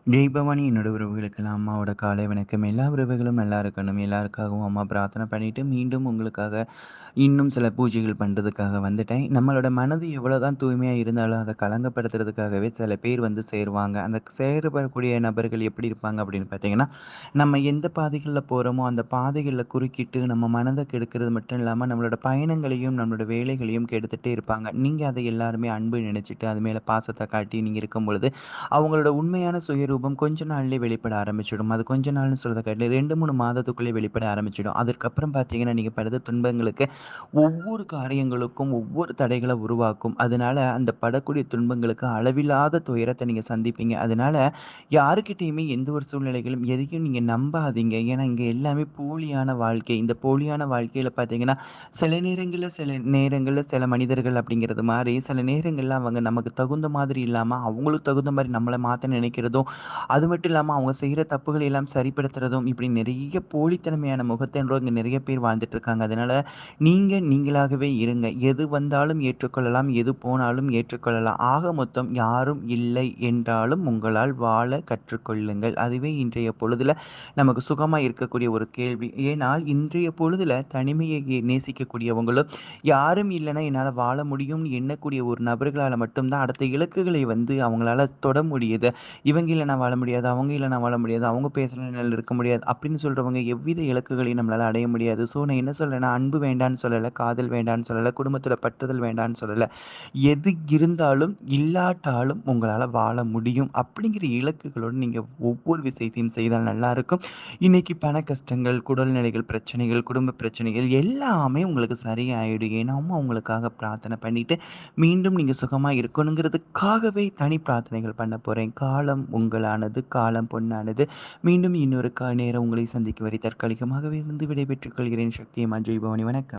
ஜெய் என்னோட உறவுகளுக்கெல்லாம் அம்மாவோட காலை வணக்கம். எல்லா உறவுகளும் நல்லா இருக்கணும். எல்லாருக்காகவும் அம்மா பிரார்த்தனை பண்ணிட்டு, மீண்டும் உங்களுக்காக இன்னும் சில பூஜைகள் பண்றதுக்காக வந்துட்டேன். நம்மளோட மனது எவ்வளோதான் தூய்மையா இருந்தாலும், அத களங்கப்படுத்துறதுக்காகவே சில பேர் வந்து சேருவாங்க. அந்த சேரப்படக்கூடிய நபர்கள் எப்படி இருப்பாங்க அப்படின்னு பார்த்தீங்கன்னா, நம்ம எந்த பாதைகள்ல போறோமோ, அந்த பாதைகள்ல குறுக்கிட்டு நம்ம மனத கெடுக்கிறது மட்டும் இல்லாம, நம்மளோட பயணங்களையும், நம்மளோட வேலைகளையும் கெடுத்துட்டே இருப்பாங்க. நீங்க அத எல்லாருமே அன்பு நினைச்சுட்டு, அது மேல பாசத்த காட்டி நீங்க இருக்கும்பொழுது, அவங்களோட உண்மையான சுயரூபம் கொஞ்ச நாள்லயே வெளிப்பட ஆரம்பிச்சுடும். அது கொஞ்ச நாள்னு சொல்றத காட்டிலும் 2, 3 மாதத்துக்குள்ளே வெளிப்பட ஆரம்பிச்சுடும். அதற்கப்புறம் பார்த்தீங்கன்னா, நீங்க படுற துன்பங்களுக்கு ஒவ்வொரு காரியங்களுக்கும் ஒவ்வொரு தடைகள உருவாக்கும். அதனால அந்த படக்கூடிய துன்பங்களுக்கு அளவில்லாத துயரத்த நீங்க சந்திப்பீங்க. அதனால யாருகிட்டயுமே எந்த ஒரு சூழ்நிலைகளும் எதையும் நீங்க நம்பாதீங்க. ஏன்னா, இங்க எல்லாமே போலியான வாழ்க்கை. இந்த போலியான வாழ்க்கையில பார்த்தீங்கன்னா, சில நேரங்கள்ல சில மனிதர்கள் அப்படிங்கிறது மாரி, சில நேரங்கள்ல அவங்க நமக்கு தகுந்த மாதிரி இல்லாம, அவங்களுக்கு தகுந்த மாரி நம்மள மாத்த நினைக்கிறதும், அது மட்டும் இல்லாம அவங்க செய்ற தப்புகளை எல்லாம் சரிப்படுத்துறதும், இப்படி நெறைய போலித்தனமையான முகத்தன்றோ இங்க நெறைய பேர் வாழ்ந்துட்டு இருக்காங்க. அதனால நீங்க நீங்களாகவே இருங்க. எது வந்தாலும் ஏற்றுக்கொள்ளலாம், எது போனாலும் ஏற்றுக்கொள்ளலாம். ஆக மொத்தம் யாரும் இல்லை என்றாலும் உங்களால் வாழ கற்றுக்கொள்ளுங்கள். அதுவே இன்றைய பொழுதுல நமக்கு சுகமா இருக்கக்கூடிய ஒரு கேள்வி. ஏனால் இன்றைய பொழுதுல தனிமையை நேசிக்கக்கூடியவங்களும், யாரும் இல்லன்னா என்னால வாழ முடியும்னு எண்ணக்கூடிய ஒரு நபர்களால மட்டும் தான் அடுத்த இலக்குகளை வந்து அவங்களால தொட முடியுது. இவங்க இல்லன்னா வாழ முடியாது, அவங்க இல்லன்னா வாழ முடியாது, அவங்க பேசலனா என்னால இருக்க முடியாது அப்படின்னு சொல்றவங்க எவ்வித இலக்குகளையும் நம்மளால அடைய முடியாது. ஸோ நான் என்ன சொல்றேன்னா, அன்பு வேண்டான்னு சொல்லல, காதல் வேண்டான்னு சொல்லல, குடும்பத்தில பற்றுதல் வேண்டான்னு சொல்லல. எது இருந்தாலும், இல்லாட்டாலும் உங்களால வாழ முடியும். அப்படிங்கிற இலக்குகளோட நீங்க ஒவ்வொரு விஷயத்தையும் செய்தால் நல்லாருக்கும். இன்னைக்கு பண கஷ்டங்கள், உடல்நிலைகள் பிரச்சனைகள், குடும்ப பிரச்சனைகள் எல்லாமே உங்களுக்கு சரியாயிடும். ஏன்னா, அம்மா உங்களுக்காக பிரார்த்தனை பண்ணிட்டு, மீண்டும் நீங்க சுகமா இருக்கணுங்கிறதுக்காகவே தனி பிரார்த்தனைகள் பண்ண போறேன். காலம் உங்களானது, காலம் பொன்னானது. மீண்டும் இன்னொரு நேரம் உங்களை சந்திக்கும் வரை தற்காலிகமாகவே இருந்து விடைபெற்றுக் கொள்கிறேன். சக்திமான் ஜெய் பவானி. வணக்கம்.